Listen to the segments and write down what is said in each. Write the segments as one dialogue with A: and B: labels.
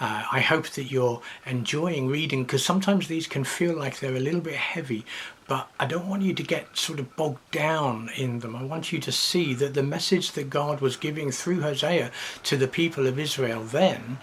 A: I hope that you're enjoying reading, because sometimes these can feel like they're a little bit heavy, but I don't want you to get sort of bogged down in them. I want you to see that the message that God was giving through Hosea to the people of Israel then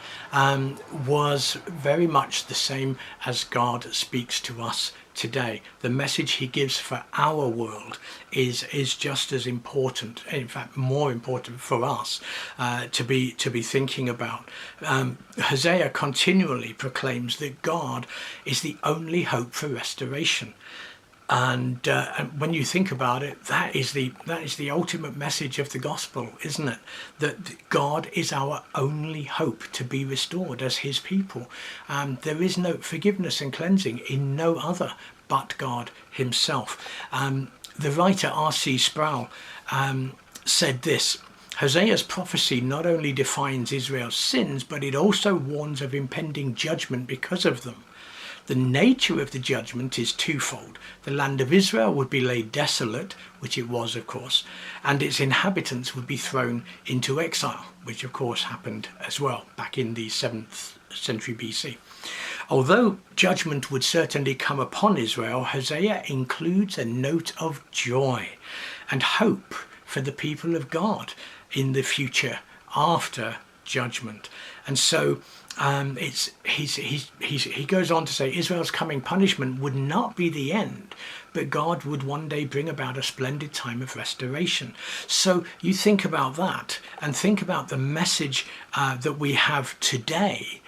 A: was very much the same as God speaks to us today. The message he gives for our world is just as important, in fact more important for us to be thinking about. Hosea continually proclaims that God is the only hope for restoration. And when you think about it, that is the ultimate message of the gospel, isn't it? That God is our only hope to be restored as his people. There is no forgiveness and cleansing in no other but God himself. The writer R.C. Sproul said this: Hosea's prophecy not only defines Israel's sins, but it also warns of impending judgment because of them. The nature of the judgment is twofold. The land of Israel would be laid desolate, which it was, of course, and its inhabitants would be thrown into exile, which of course happened as well back in the 7th century BC. Although judgment would certainly come upon Israel, Hosea includes a note of joy and hope for the people of God in the future after judgment. And so he goes on to say Israel's coming punishment would not be the end, but God would one day bring about a splendid time of restoration. So you think about that and think about the message that we have today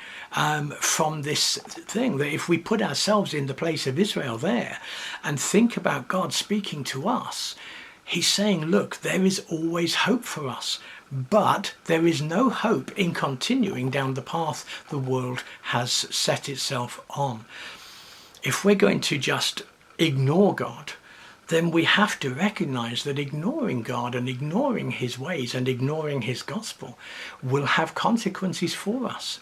A: from this thing, that if we put ourselves in the place of Israel there and think about God speaking to us, he's saying, look, there is always hope for us. But there is no hope in continuing down the path the world has set itself on. If we're going to just ignore God, then we have to recognize that ignoring God and ignoring his ways and ignoring his gospel will have consequences for us.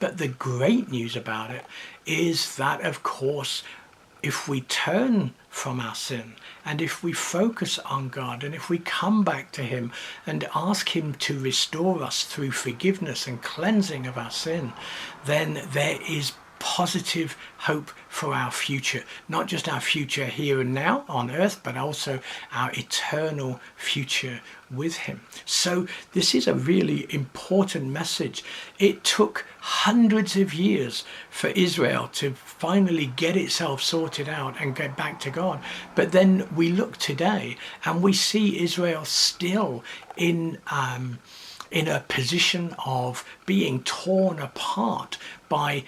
A: But the great news about it is that, of course, if we turn from our sin and if we focus on God and if we come back to him and ask him to restore us through forgiveness and cleansing of our sin, then there is positive hope for our future, not just our future here and now on earth, but also our eternal future with him. So this is a really important message. It took hundreds of years for Israel to finally get itself sorted out and get back to God. But then we look today and we see Israel still in a position of being torn apart by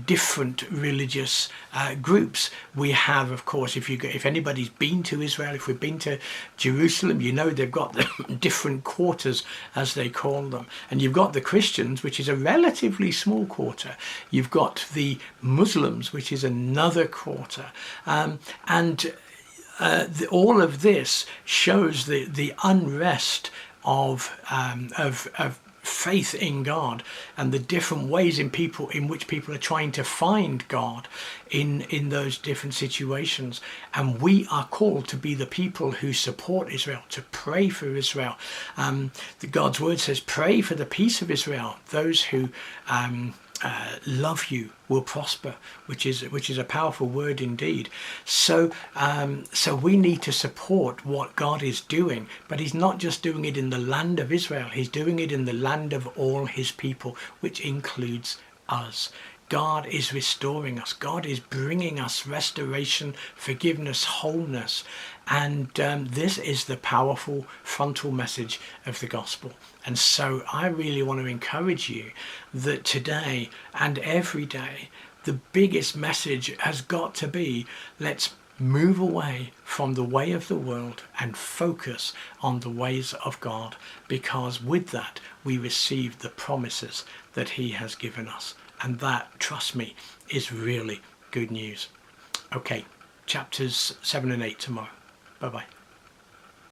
A: different religious groups. We have, of course, if anybody's been to Israel, if we've been to Jerusalem, you know they've got the different quarters, as they call them. And you've got the Christians, which is a relatively small quarter. You've got the Muslims, which is another quarter. All of this shows the unrest of faith in God and the different ways in which people are trying to find God in those different situations. And we are called to be the people who support Israel, to pray for Israel. God's word says, pray for the peace of Israel. Those who love you will prosper, which is a powerful word indeed. So we need to support what God is doing, but he's not just doing it in the land of Israel, he's doing it in the land of all his people, which includes us. God is restoring us. God is bringing us restoration, forgiveness, wholeness. And this is the powerful frontal message of the gospel. And so I really want to encourage you that today and every day, the biggest message has got to be, let's move away from the way of the world and focus on the ways of God, because with that we receive the promises that he has given us. And that, trust me, is really good news. Okay, chapters 7 and 8 tomorrow. Bye-bye.